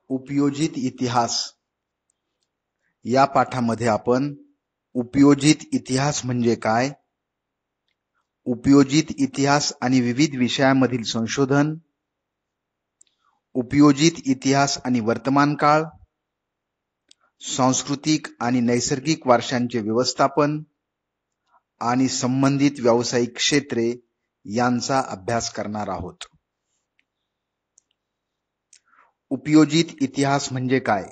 उपयोजित इतिहास या पाठामध्ये आपण उपयोजित इतिहास म्हणजे काय, उपयोजित इतिहास आणि विविध विषयांमधील संशोधन, उपयोजित इतिहास आणि वर्तमान काळ, सांस्कृतिक आणि नैसर्गिक वारशांचे व्यवस्थापन आणि संबंधित व्यावसायिक क्षेत्रे यांचा अभ्यास करणार आहोत. उपयोजित इतिहास म्हणजे काय?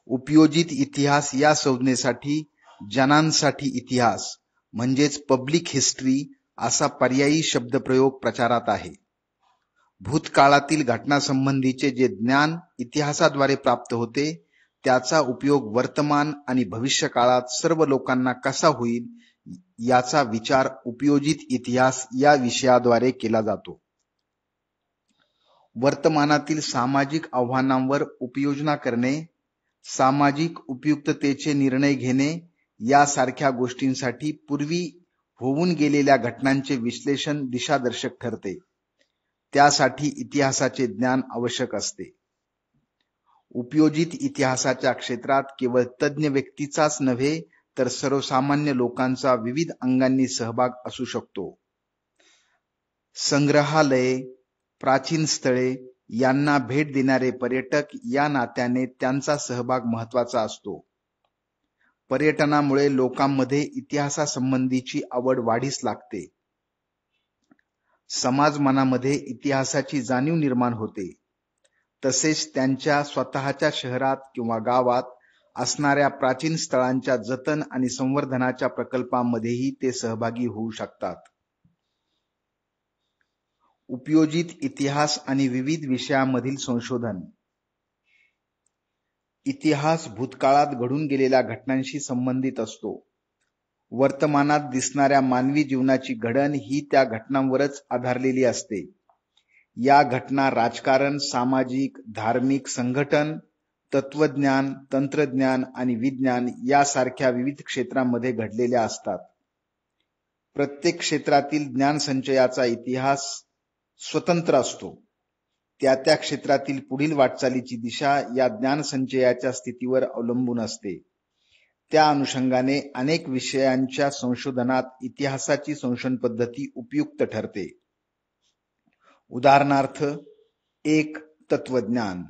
उपयोजित इतिहास या संज्ञेसाठी जनांसाठी इतिहास म्हणजेच पब्लिक हिस्ट्री असा पर्यायी शब्दप्रयोग प्रचारात आहे. भूतकाळातील घटनासंबंधीचे जे ज्ञान इतिहासाद्वारे प्राप्त होते त्याचा उपयोग वर्तमान आणि भविष्य काळात सर्व लोकांना कसा होईल याचा विचार उपयोजित इतिहास या विषयाद्वारे केला जातो. वर्तमानातील सामाजिक आव्हानांवर उपाययोजना करणे, सामाजिक उपयुक्ततेचे निर्णय घेणे यासारख्या गोष्टींसाठी पूर्वी होऊन गेलेल्या घटनांचे विश्लेषण दिशादर्शक ठरते. त्यासाठी इतिहासाचे ज्ञान आवश्यक असते. उपयोजित इतिहासाच्या क्षेत्रात केवळ तज्ञ व्यक्तीचाच नव्हे तर सर्वसामान्य लोकांचा विविध अंगांनी सहभाग असू शकतो. संग्रहालये, प्राचीन स्थळे यांना भेट देणारे पर्यटक या नात्याने त्यांचा सहभाग महत्वाचा असतो. पर्यटनामुळे लोकांमध्ये इतिहासासंबंधीची आवड वाढीस लागते. समाज मनामध्ये इतिहासाची जाणीव निर्माण होते. तसेच त्यांच्या स्वतःच्या शहरात किंवा गावात असणाऱ्या प्राचीन स्थळांच्या जतन आणि संवर्धनाच्या प्रकल्पांमध्येही ते सहभागी होऊ शकतात. उपयोजित इतिहास आणि विविध विषयांमधील संशोधन. इतिहास भूतकाळात घडून गेलेल्या घटनांशी संबंधित असतो. वर्तमानात दिसणाऱ्या मानवी जीवनाची घडण ही त्या घटनांवरच आधारलेली असते. या घटना राजकारण, सामाजिक, धार्मिक संघटन, तत्वज्ञान, तंत्रज्ञान आणि विज्ञान यासारख्या विविध क्षेत्रांमध्ये घडलेल्या असतात. प्रत्येक क्षेत्रातील ज्ञानसंचयाचा इतिहास स्वतंत्र असतो. त्या त्या क्षेत्रातील पुढील वाटचालीची दिशा या ज्ञानसंचयाच्या स्थितीवर अवलंबून असते. त्या अनुषंगाने अनेक विषयांच्या संशोधनात इतिहासाची संशोधन पद्धती उपयुक्त ठरते. उदाहरणार्थ, 1. तत्वज्ञान.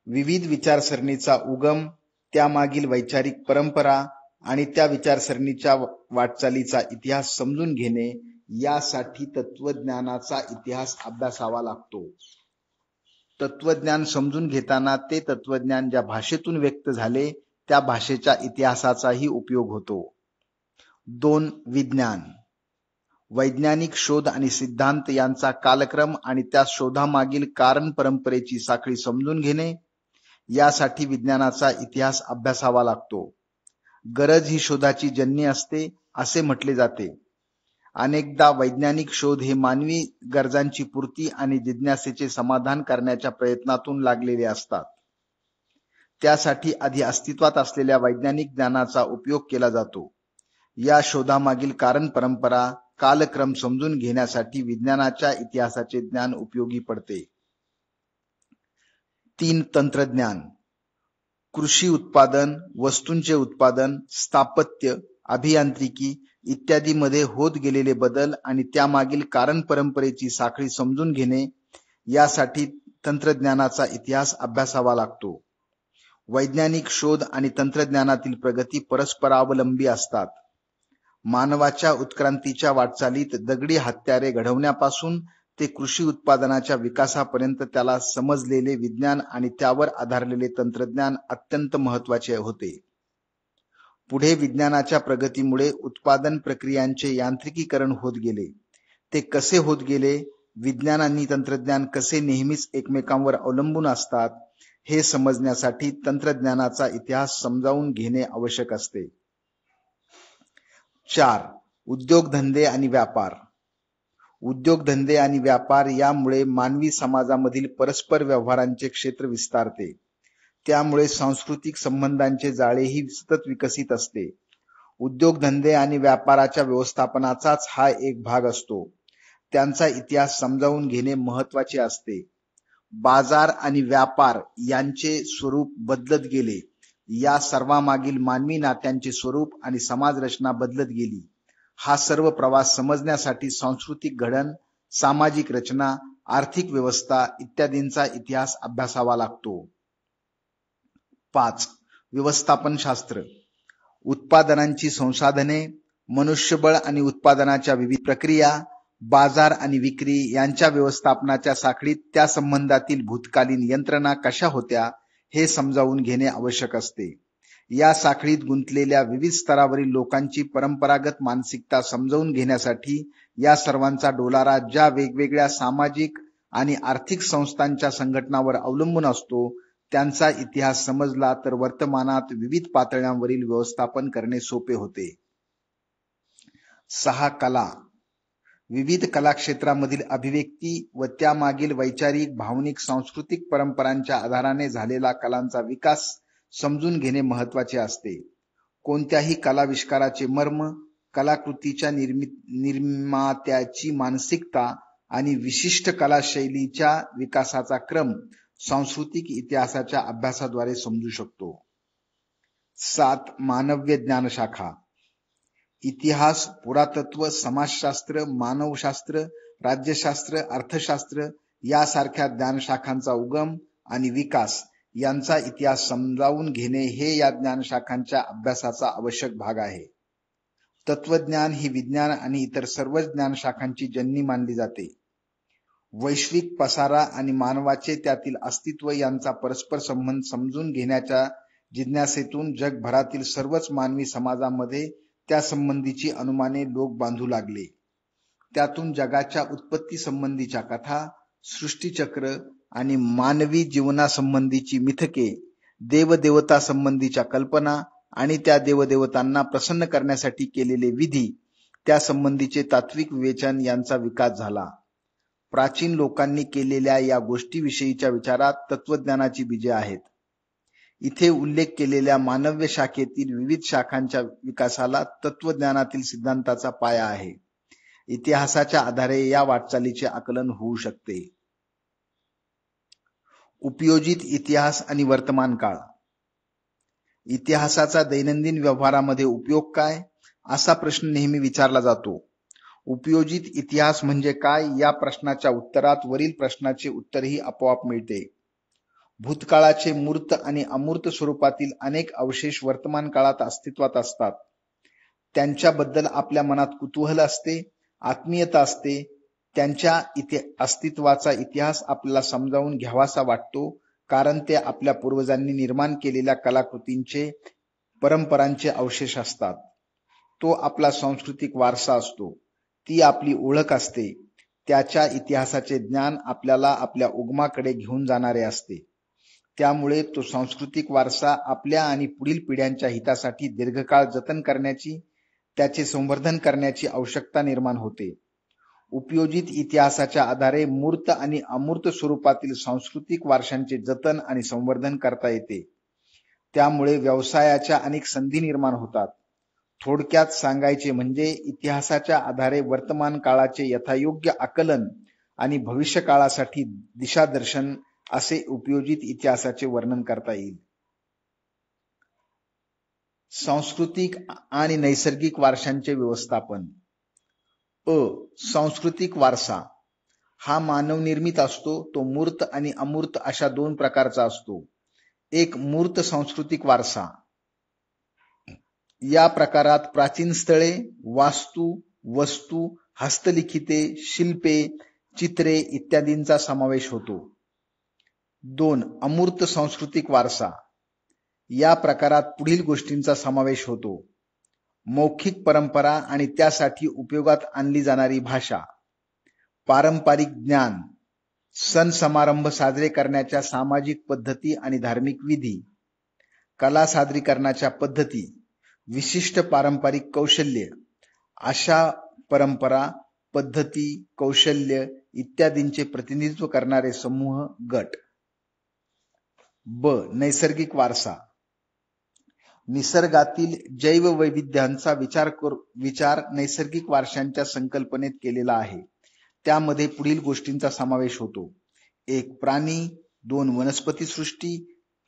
विविध विचारसरणीचा उगम, त्यामागील वैचारिक परंपरा आणि त्या विचारसरणीच्या वाटचालीचा इतिहास समजून घेणे यासाठी तत्वज्ञानाचा इतिहास अभ्यासावा लागतो. तत्वज्ञान समजून घेताना ते तत्वज्ञान ज्या भाषेतून व्यक्त झाले त्या भाषेच्या इतिहासाचाही उपयोग होतो. 2. विज्ञान. वैज्ञानिक शोध आणि सिद्धांत यांचा कालक्रम आणि त्या शोधामागील कारण परंपरेची साखळी समजून घेणे यासाठी विज्ञानाचा इतिहास अभ्यासावा लागतो. गरज ही शोधाची जन्य असते असे म्हटले जाते. अनेकदा वैज्ञानिक शोध हे मानवी गरजांची पूर्ती आणि जिज्ञासेचे समाधान करण्याच्या प्रयत्नातून लागलेले असतात. त्यासाठी आधी अस्तित्वात असलेल्या वैज्ञानिक ज्ञानाचा उपयोग केला जातो. या शोधामागील कारण परंपरा, कालक्रम समजून घेण्यासाठी विज्ञानाच्या इतिहासाचे ज्ञान उपयोगी पडते. 3. तंत्रज्ञान. कृषी उत्पादन, वस्तूंचे उत्पादन, स्थापत्य, अभियांत्रिकी इत्यादीमध्ये होत गेलेले बदल आणि त्यामागील कारण परंपरेची साखळी समजून घेणे यासाठी तंत्रज्ञानाचा इतिहास अभ्यासावा लागतो. वैज्ञानिक शोध आणि तंत्रज्ञानातील प्रगती परस्परावलंबी असतात. मानवाच्या उत्क्रांतीच्या वाटचालीत दगडी हत्यारे घडवण्यापासून ते कृषी उत्पादनाच्या विकासापर्यंत त्याला समजलेले विज्ञान आणि त्यावर आधारलेले तंत्रज्ञान अत्यंत महत्वाचे होते. पुढे विज्ञानाच्या प्रगतीमुळे उत्पादन प्रक्रियांचे यांत्रिकीकरण होत गेले. ते कसे होत गेले, विज्ञान आणि तंत्रज्ञान कसे नेहमीच एकमेकांवर अवलंबून असतात हे समजण्यासाठी तंत्रज्ञानाचा इतिहास समजावून घेणे आवश्यक असते. 4. उद्योगधंदे आणि व्यापार. उद्योगधंदे आणि व्यापार यामुळे मानवी समाजामधील परस्पर व्यवहारांचे क्षेत्र विस्तारते. त्यामुळे सांस्कृतिक संबंधांचे जाळेही सतत विकसित असते. उद्योगधंदे आणि व्यापाराच्या व्यवस्थापनाचाच हा एक भाग असतो. त्यांचा इतिहास समजावून घेणे महत्वाचे असते. बाजार आणि व्यापार यांचे स्वरूप बदलत गेले. या सर्वामागील मानवी नात्यांचे स्वरूप आणि समाजरचना बदलत गेली. हा सर्व प्रवास समजण्यासाठी सांस्कृतिक घडण, सामाजिक रचना, आर्थिक व्यवस्था इत्यादींचा इतिहास अभ्यासावा लागतो. 5. व्यवस्थापन शास्त्र. उत्पादनांची संसाधने, मनुष्यबळ आणि उत्पादनाच्या विविध प्रक्रिया, बाजार आणि विक्री यांच्या व्यवस्थापनाच्या साखळीत त्या संबंधातील भूतकालीन यंत्रणा कशा होत्या हे समजावून घेणे आवश्यक असते. या साखळीत गुंतलेल्या विविध स्तरावरील लोकांची परंपरागत मानसिकता समजावून घेण्यासाठी या सर्वांचा डोलारा ज्या वेगवेगळ्या सामाजिक आणि आर्थिक संस्थांच्या संघटनावर अवलंबून असतो, त्यांचा इतिहास समजला तर वर्तमानात विविध पातळ्यांवरील व्यवस्थापन करणे सोपे होते. 6. कला. विविध कलाक्षेत्रामधील अभिव्यक्ती व त्यामागील वैचारिक, भावनिक, सांस्कृतिक परंपरांच्या आधाराने झालेला कलांचा विकास समजून घेणे महत्त्वाचे असते. कोणत्याही कलाविष्काराचे मर्म, कलाकृतीच्या निर्मात्याची मानसिकता आणि विशिष्ट कलाशैलीच्या विकासाचा क्रम सांस्कृतिक इतिहासाच्या अभ्यासाद्वारे समजू शकतो. 7. मानव्य ज्ञानशाखा. इतिहास, पुरातत्व, समाजशास्त्र, मानवशास्त्र, राज्यशास्त्र, अर्थशास्त्र यासारख्या ज्ञानशाखांचा उगम आणि विकास यांचा इतिहास समजावून घेणे हे या ज्ञानशाखांच्या अभ्यासाचा आवश्यक भाग आहे. तत्वज्ञान ही विज्ञान आणि इतर सर्वच ज्ञानशाखांची जननी मानली जाते. वैश्विक पसारा आणि मानवाचे त्यातील अस्तित्व यांचा परस्पर संबंध समजून घेण्याच्या जिज्ञासेतून जगभरातील सर्वच मानवी समाजामध्ये त्या संबंधीची अनुमाने लोक बांधू लागले. त्यातून जगाच्या उत्पत्ती संबंधीच्या कथा, सृष्टीचक्र आणि मानवी जीवनासंबंधीची मिथके, देवदेवता संबंधीच्या कल्पना आणि त्या देवदेवतांना प्रसन्न करण्यासाठी केलेले विधी, त्या संबंधीचे तात्विक विवेचन यांचा विकास झाला. प्राचीन लोकांनी केलेल्या या गोष्टीविषयीच्या विचारात तत्वज्ञानाची बीजे आहेत. इथे उल्लेख केलेल्या मानव्य शाखेतील विविध शाखांच्या विकासाला तत्वज्ञानातील सिद्धांताचा पाया आहे. इतिहासाच्या आधारे या वाटचालीचे आकलन होऊ शकते. उपयोजित इतिहास आणि वर्तमान काळ. इतिहासाचा दैनंदिन व्यवहारामध्ये उपयोग काय, असा प्रश्न नेहमी विचारला जातो. उपयोजित इतिहास म्हणजे काय या प्रश्नाच्या उत्तरात वरील प्रश्नाचे उत्तरही आपोआप मिळते. भूतकाळाचे मूर्त आणि अमूर्त स्वरूपातील अनेक अवशेष वर्तमान काळात अस्तित्वात असतात. त्यांच्याबद्दल आपल्या मनात कुतूहल असते, आत्मीयता असते. त्यांच्या अस्तित्वाचा इतिहास आपल्याला समजावून घ्यावासा वाटतो, कारण ते आपल्या पूर्वजांनी निर्माण केलेल्या कलाकृतींचे, परंपरांचे अवशेष असतात. तो आपला सांस्कृतिक वारसा असतो, ती आपली ओळख असते. त्याच्या इतिहासाचे ज्ञान आपल्याला आपल्या उगमाकडे घेऊन जाणारे असते. त्यामुळे तो सांस्कृतिक वारसा आपल्या आणि पुढील पिढ्यांच्या हितासाठी दीर्घकाळ जतन करण्याची, त्याचे संवर्धन करण्याची आवश्यकता निर्माण होते. उपयोजित इतिहासाच्या आधारे मूर्त आणि अमूर्त स्वरूपातील सांस्कृतिक वारशांचे जतन आणि संवर्धन करता येते. त्यामुळे व्यवसायाच्या अनेक संधी निर्माण होतात. थोडक्यात सांगायचे म्हणजे इतिहासाच्या आधारे वर्तमान काळाचे यथायोग्य आकलन आणि भविष्यकाळासाठी दिशादर्शन असे उपयोजित इतिहासाचे वर्णन करता येईल. सांस्कृतिक आणि नैसर्गिक वारशांचे व्यवस्थापन. सांस्कृतिक वारसा हा मानवनिर्मित असतो. तो मूर्त आणि अमूर्त अशा दोन प्रकारचा असतो. एक मूर्त सांस्कृतिक वारसा. या प्रकारात प्राचीन स्थळे, वास्तू, वस्तू, हस्तलिखिते, शिल्पे, चित्रे इत्यादींचा समावेश होतो. 2. अमूर्त सांस्कृतिक वारसा. या प्रकारात पुढील गोष्टींचा समावेश होतो. मौखिक परंपरा आणि त्यासाठी उपयोगात आणली जाणारी भाषा, पारंपरिक ज्ञान, सण समारंभ साजरे करण्याच्या सामाजिक पद्धती आणि धार्मिक विधी, कला सादरीकरणाच्या पद्धती, विशिष्ट पारंपरिक कौशल्य, अशा परंपरा, पद्धती, कौशल्य इत्यादींचे प्रतिनिधित्व करणारे समूह, गट. नैसर्गिक वारसा. निसर्गातील जैववैविध्यांचा विचार नैसर्गिक वारशांच्या संकल्पनेत केलेला आहे. त्यामध्ये पुढील गोष्टींचा समावेश होतो. 1 प्राणी, 2 वनस्पती सृष्टी,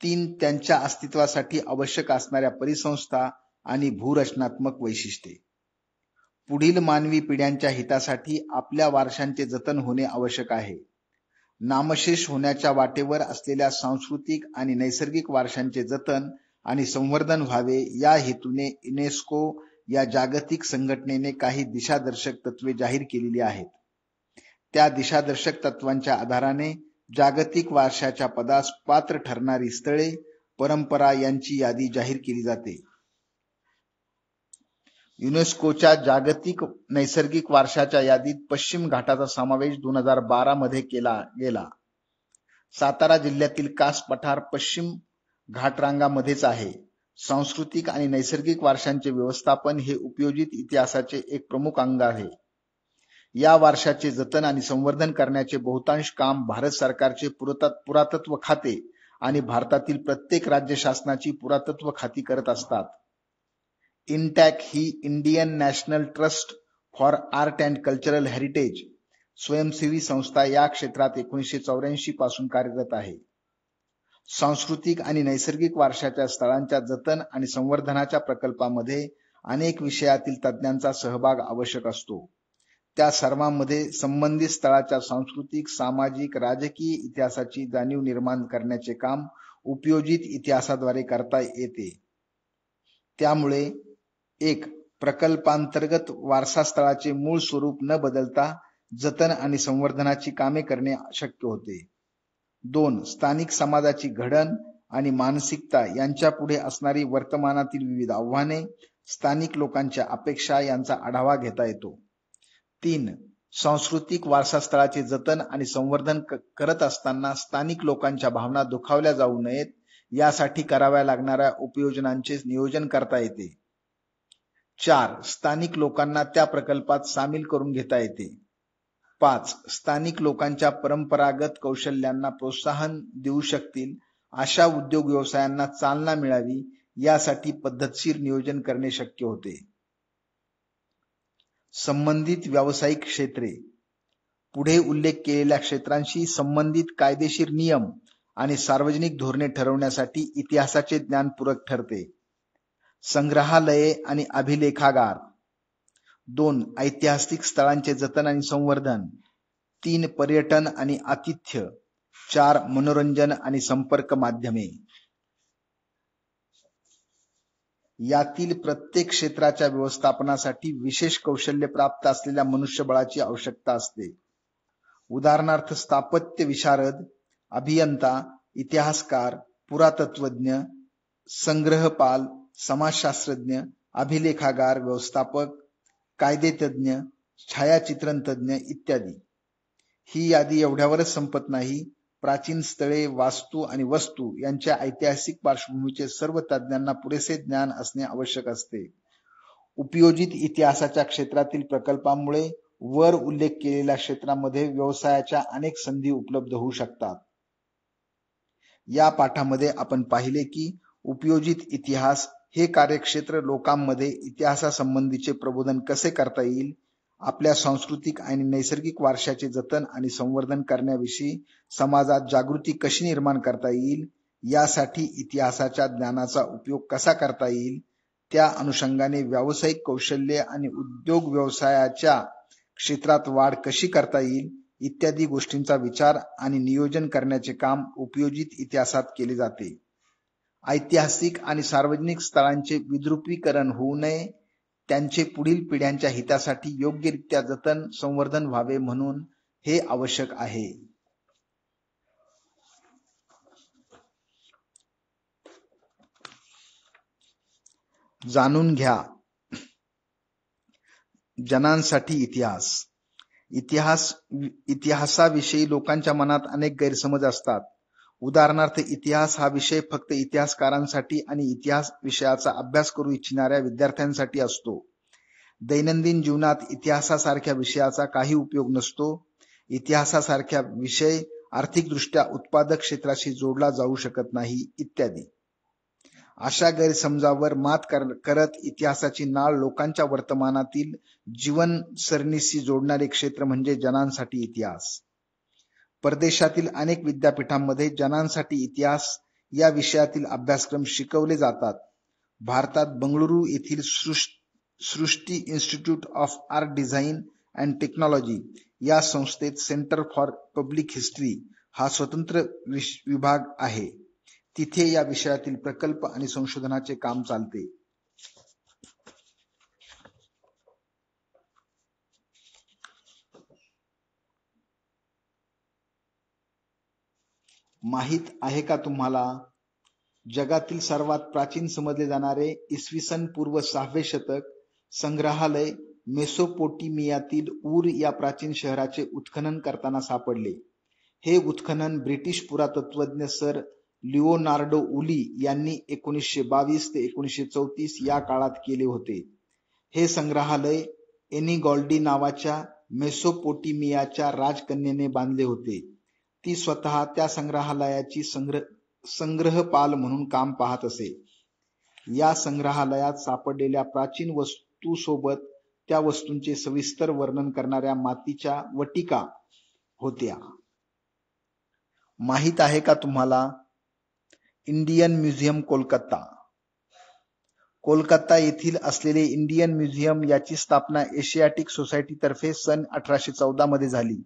3 त्यांच्या अस्तित्वासाठी आवश्यक असणाऱ्या परिसंस्था आणि भूरचनात्मक वैशिष्ट्ये. पुढील मानवी पिढ्यांच्या हितासाठी आपल्या वारशांचे जतन होणे आवश्यक आहे. नामशेष होण्याच्या वाटेवर असलेल्या सांस्कृतिक आणि नैसर्गिक वारशांचे जतन आणि संवर्धन व्हावे या हेतूने युनेस्को या जागतिक संघटनेने काही दिशादर्शक तत्वे जाहीर केलेली आहेत. त्या दिशादर्शक तत्वांच्या आधाराने जागतिक वारशाच्या पदास पात्र ठरणारी स्थळे, परंपरा यांची यादी जाहीर केली जाते. युनेस्कोच्या जागतिक नैसर्गिक वारशाच्या यादीत पश्चिम घाटाचा समावेश 2012 मध्ये केला गेला. सातारा जिल्ह्यातील कास पठार पश्चिम घाटरांगामध्येच आहे. सांस्कृतिक आणि नैसर्गिक वारशांचे व्यवस्थापन हे उपयोजित इतिहासाचे एक प्रमुख अंग आहे. या वारशाचे जतन आणि संवर्धन करण्याचे बहुतांश काम भारत सरकारचे पुरातत्व खाते आणि भारतातील प्रत्येक राज्य शासनाची पुरातत्व खाती करत असतात. इनटॅक ही Indian national trust for art and cultural heritage स्वयंसेवी संस्था या क्षेत्रात 1984 पासून कार्यरत आहे. सांस्कृतिक आणि नैसर्गिक वारशाच्या स्थळांच्या जतन आणि संवर्धनाच्या प्रकल्पामध्ये अनेक विषयातील तज्ज्ञांचा सहभाग आवश्यक असतो. त्या सर्वांमध्ये संबंधित स्थळाच्या सांस्कृतिक, सामाजिक, राजकीय इतिहासाची जाणीव निर्माण करण्याचे काम उपयोजित इतिहासाद्वारे करता येते. त्यामुळे 1 प्रकल्पांतर्गत वारसा स्थळाचे मूळ स्वरूप न बदलता जतन आणि संवर्धनाची कामे करणे शक्य होते. 2 स्थानिक समाजाची घडण आणि मानसिकता यांच्यापुढे असणारी वर्तमानातील विविध आव्हाने, स्थानिक लोकांच्या अपेक्षा यांचा आढावा घेता येतो. 3 सांस्कृतिक वारसा स्थळाचे जतन आणि संवर्धन करत असताना स्थानिक लोकांच्या भावना दुखावल्या जाऊ नयेत यासाठी कराव्या लागणाऱ्या उपाययोजनांचे नियोजन करता येते. 4 स्थानिक लोकांना त्या प्रकल्पात सामील करून घेता येते. 5 स्थानिक लोकांच्या परंपरागत कौशल्यांना प्रोत्साहन देऊ शकतील अशा उद्योग व्यवसायांना चालना मिळावी यासाठी पद्धतशीर नियोजन करणे शक्य होते. संबंधित व्यावसायिक क्षेत्रे. पुढे उल्लेख केलेल्या क्षेत्रांशी संबंधित कायदेशीर नियम आणि सार्वजनिक धोरणे ठरवण्यासाठी इतिहासाचे ज्ञान पूरक ठरते. संग्रहालये आणि अभिलेखागार. 2 ऐतिहासिक स्थळांचे जतन आणि संवर्धन. 3 पर्यटन आणि आतिथ्य. 4 मनोरंजन आणि संपर्क माध्यमे. यातील प्रत्येक क्षेत्राच्या व्यवस्थापनासाठी विशेष कौशल्य प्राप्त असलेल्या मनुष्यबळाची आवश्यकता असते. उदाहरणार्थ स्थापत्य विशारद, अभियंता, इतिहासकार, पुरातत्वज्ञ, संग्रहपाल, समाजशास्त्रज्ञ, अभिलेखागार व्यवस्थापक, कायदेतज्ञ, छायाचित्रण तज्ञ इत्यादी. ही यादी एवढ्यावरच संपत नाही. प्राचीन स्थळे, वास्तू आणि वस्तू यांच्या ऐतिहासिक पार्श्वभूमीचे सर्व तज्ज्ञांना पुरेसे ज्ञान असणे आवश्यक असते. उपयोजित इतिहासाच्या क्षेत्रातील प्रकल्पामुळे वर उल्लेख केलेल्या क्षेत्रामध्ये व्यवसायाच्या अनेक संधी उपलब्ध होऊ शकतात. या पाठामध्ये आपण पाहिले की उपयोजित इतिहास हे कार्यक्षेत्र लोकांमध्ये इतिहासासंबंधीचे प्रबोधन कसे करता येईल, आपल्या सांस्कृतिक आणि नैसर्गिक वारशाचे जतन आणि संवर्धन करण्याविषयी समाजात जागृती कशी निर्माण करता येईल, यासाठी इतिहासाच्या ज्ञानाचा उपयोग कसा करता येईल, त्या अनुषंगाने व्यावसायिक कौशल्य आणि उद्योग व्यवसायाच्या क्षेत्रात वाढ कशी करता येईल इत्यादी गोष्टींचा विचार आणि नियोजन करण्याचे काम उपयोजित इतिहासात केले जाते. ऐतिहासिक आणि सार्वजनिक स्थळांचे विद्रुपीकरण होऊ नये, त्यांचे पुढील पिढ्यांच्या हितासाठी योग्यरित्या जतन संवर्धन व्हावे म्हणून हे आवश्यक आहे. जाणून घ्या. जनांसाठी इतिहास. इतिहासाविषयी लोकांच्या मनात अनेक गैरसमज असतात. उदाहरणार्थ इतिहास हा विषय फक्त इतिहासकारांसाठी आणि इतिहास विषयाचा अभ्यास करू इच्छिणाऱ्या विद्यार्थ्यांसाठी असतो. दैनंदिन जीवनात इतिहासासारख्या विषयाचा काही उपयोग नसतो. इतिहासासारख्या विषय आर्थिकदृष्ट्या उत्पादक क्षेत्राशी जोडला जाऊ शकत नाही इत्यादी. अशा गैरसमजावर मात करत इतिहासाची नाळ लोकांच्या वर्तमानातील जीवनसरणीशी जोडणारे क्षेत्र म्हणजे जनांसाठी इतिहास. परदेशातील अनेक विद्यापीठांमध्ये जनांसाठी इतिहास या विषयातील अभ्यासक्रम शिकवले जातात. भारतात बंगळुरू येथील Srishti institute of art design and technology या संस्थेत सेंटर फॉर पब्लिक हिस्ट्री हा स्वतंत्र विभाग आहे. तिथे या विषयातील प्रकल्प आणि संशोधनाचे काम चालते. माहित आहे का तुम्हाला, जगातील सर्वात प्राचीन समजले जाणारे इसवी सन पूर्व 6वे शतक संग्रहालय मेसोपोटेमियातील ऊर या प्राचीन शहराचे उत्खनन करताना सापडले. हे उत्खनन ब्रिटिश पुरातत्वज्ञ सर लिओनार्डो उली यांनी 1922 ते 1934 या काळात केले होते. हे संग्रहालय एनिगॉल्डी नावाच्या मेसोपोटेमियाच्या राजकन्येने बांधले होते. ती स्वतः त्या संग्रहालयाची संग्रहपाल म्हणून काम पाहत असे. या संग्रहालयात सापडलेल्या प्राचीन वस्तूसोबत त्या वस्तूंचे सविस्तर वर्णन करणाऱ्या मातीच्या वटिका होत्या. माहित आहे का तुम्हाला, इंडियन म्युझियम कोलकाता. कोलकाता येथील असलेले इंडियन म्युझियम याची स्थापना एशियाटिक सोसायटी तर्फे सन 1814 मध्ये झाली.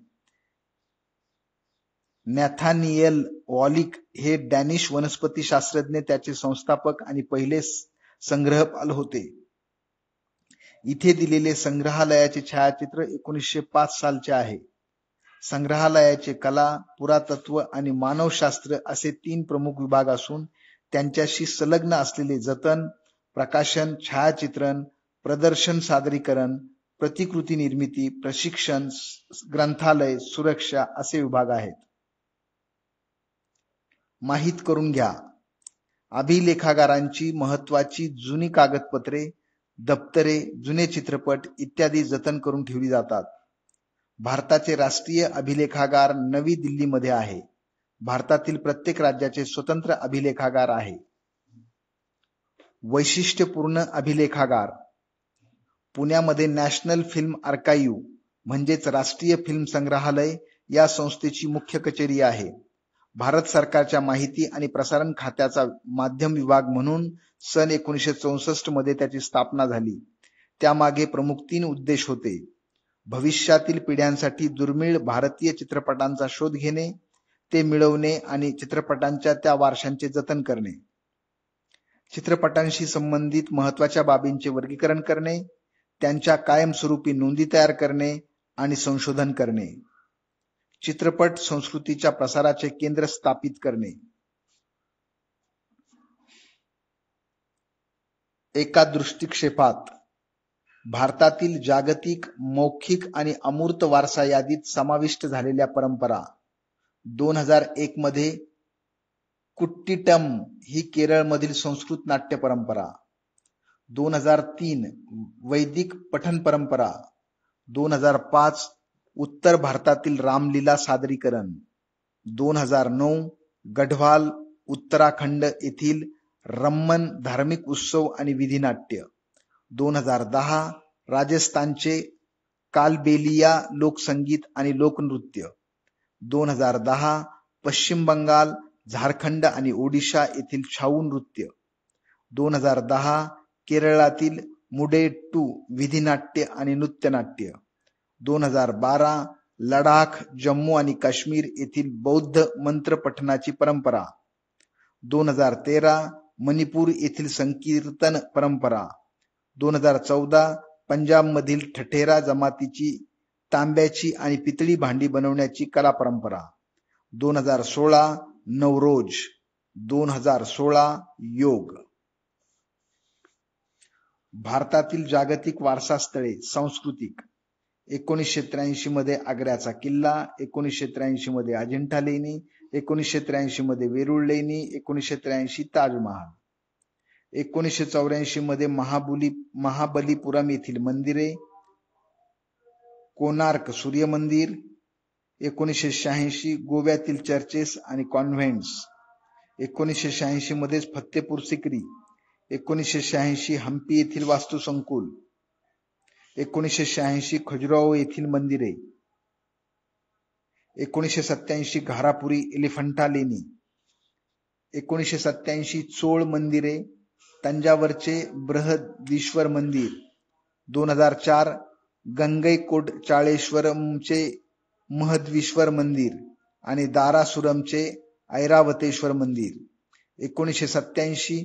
नॅथानिएल वॉलिक हे डॅनिश वनस्पती शास्त्रज्ञ त्याचे संस्थापक आणि पहिले संग्रहपाल होते. इथे दिलेले संग्रहालयाचे छायाचित्र 1905 सालचे आहे. संग्रहालयाचे कला, पुरातत्व आणि मानवशास्त्र असे 3 प्रमुख विभाग असून त्यांच्याशी संलग्न असलेले जतन, प्रकाशन, छायाचित्रण, प्रदर्शन, सादरीकरण, प्रतिकृती निर्मिती, प्रशिक्षण, ग्रंथालय, सुरक्षा असे विभाग आहेत. माहित करून घ्या, अभिलेखागारांची महत्वाची जुनी कागदपत्रे, दप्तरे, जुने चित्रपट इत्यादी जतन करून ठेवली जातात. भारताचे राष्ट्रीय अभिलेखागार नवी दिल्लीमध्ये आहे. भारतातील प्रत्येक राज्याचे स्वतंत्र अभिलेखागार आहे. वैशिष्ट्यपूर्ण अभिलेखागार. पुण्यामध्ये नॅशनल फिल्म आर्काइव्ह म्हणजेच राष्ट्रीय फिल्म संग्रहालय या संस्थेची मुख्य कचेरी आहे. भारत सरकारच्या माहिती आणि प्रसारण खात्याचा माध्यम विभाग म्हणून सन 1964 मध्ये त्याची स्थापना झाली. त्यामागे प्रमुख 3 उद्देश होते. भविष्यातील पिढ्यांसाठी दुर्मिळ भारतीय चित्रपटांचा शोध घेणे, ते मिळवणे आणि चित्रपटांच्या त्या वारशांचे जतन करणे. चित्रपटांशी संबंधित महत्वाच्या बाबींचे वर्गीकरण करणे, त्यांच्या कायमस्वरूपी नोंदी तयार करणे आणि संशोधन करणे. चित्रपट संस्कृतीच्या प्रसाराचे केंद्र स्थापित करणे. एका दृष्टिक्षेपात भारतातील जागतिक मौखिक आणि अमूर्त वारसा यादीत समाविष्ट झालेल्या परंपरा. 2001 मध्ये कुट्टिटम ही केरळमधील संस्कृत नाट्य परंपरा. 2003 वैदिक पठण परंपरा. 2005 उत्तर भारतातील रामलीला सादरीकरण. 2009 गढवाल उत्तराखंड येथील रम्मन धार्मिक उत्सव आणि विधिनाट्य. 2010 राजस्थानचे कालबेलिया लोकसंगीत आणि लोकनृत्य. 2010 पश्चिम बंगाल, झारखंड आणि ओडिशा येथील छाऊ नृत्य. 2010 केरळातील मुडेट्टू विधिनाट्य आणि नृत्यनाट्य. 2012 लडाख, जम्मू आणि काश्मीर येथील बौद्ध मंत्र पठणाची परंपरा. 2013 मणिपूर येथील संकीर्तन परंपरा. 2014 पंजाबमधील ठठेरा जमातीची तांब्याची आणि पितळी भांडी बनवण्याची कला परंपरा. 2016 नवरोज. 2016 योग. भारतातील जागतिक वारसा स्थळे सांस्कृतिक. 1983 मध्ये आग्र्याचा किल्ला, 1983 मध्ये अजिंठा लेणी, 1983 मध्ये वेरूळ लेणी, 1983 ताजमहाल. 1984 मध्ये महाबलीपुरम येथील मंदिरे, कोणार्क सूर्य मंदिर. 1986 गोव्यातील चर्चेस आणि कॉन्व्हेंट्स. 1986 मध्येच फत्तेपूर सिक्री. 1986 हम्पी येथील वास्तुसंकुल. 1986 खजुराहो येथील मंदिरे. 1987 घारापुरी एलिफंटा लेणी, 1987 चोळ मंदिरे, तंजावरचे बृहदीश्वर मंदिर, 2004 गंगईकोंडचाळेश्वरमचे महद्वीश्वर मंदिर आणि दारासुरमचे ऐरावतेश्वर मंदिर, 1987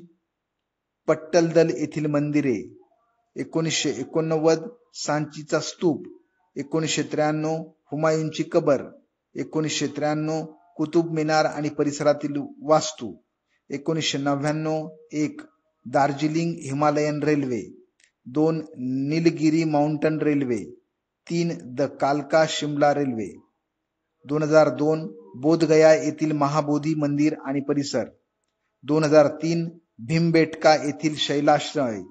पट्टलदल येथील मंदिरे, 1989 सांचीचा स्तूप, 1993 हुमायूनची कबर, 1993 कुतुब मिनार आणि परिसरातील वास्तू, 1999 1 Darjeeling Himalayan railway, 2 Nilgiri mountain railway, 3 the कालका शिमला रेल्वे, 2002 बोधगया येथील महाबोधी मंदिर आणि परिसर, 2003 भीमबेटका येथील शैलाश्रय,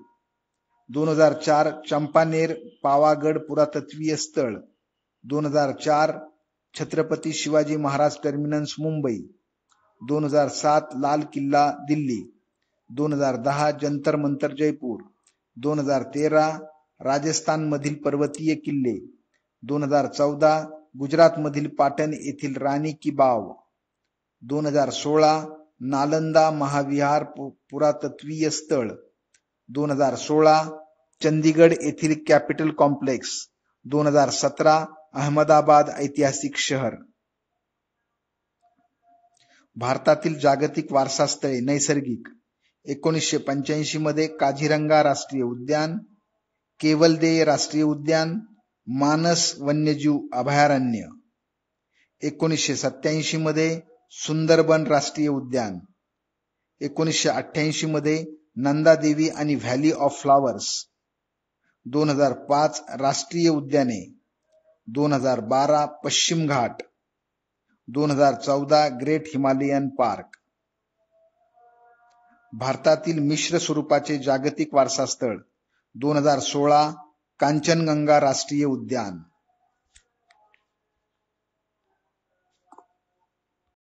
2004 चंपानेर पावागड पुरातत्वीय स्थळ, 2004 छत्रपती शिवाजी महाराज टर्मिनस मुंबई, 2007 लाल किल्ला दिल्ली, 2010 जंतर मंतर जयपूर, 2013 राजस्थान मधील पर्वतीय किल्ले, 2014 गुजरात मधील पाटण येथील राणी की बाव, 2016 नालंदा महाविहार पुरातत्वीय स्थळ, 2016 चंदीगड येथील कॅपिटल कॉम्प्लेक्स, 2017 अहमदाबाद ऐतिहासिक शहर. भारतातील जागतिक वारसा स्थळे नैसर्गिक, 1985 मध्ये काझीरंगा राष्ट्रीय उद्यान, केवलदेव राष्ट्रीय उद्यान, मानस वन्यजीव अभयारण्य, 1987 मध्ये सुंदरबन राष्ट्रीय उद्यान, 1988 मध्ये नंदादेवी आणि व्हॅली ऑफ फ्लॉवर्स, 2005 राष्ट्रीय उद्याने, 2012 पश्चिम घाट, 2014 ग्रेट हिमालयन पार्क. भारतातील मिश्र स्वरूपाचे जागतिक वारसा स्थळ 2016 कांचनगंगा राष्ट्रीय उद्यान.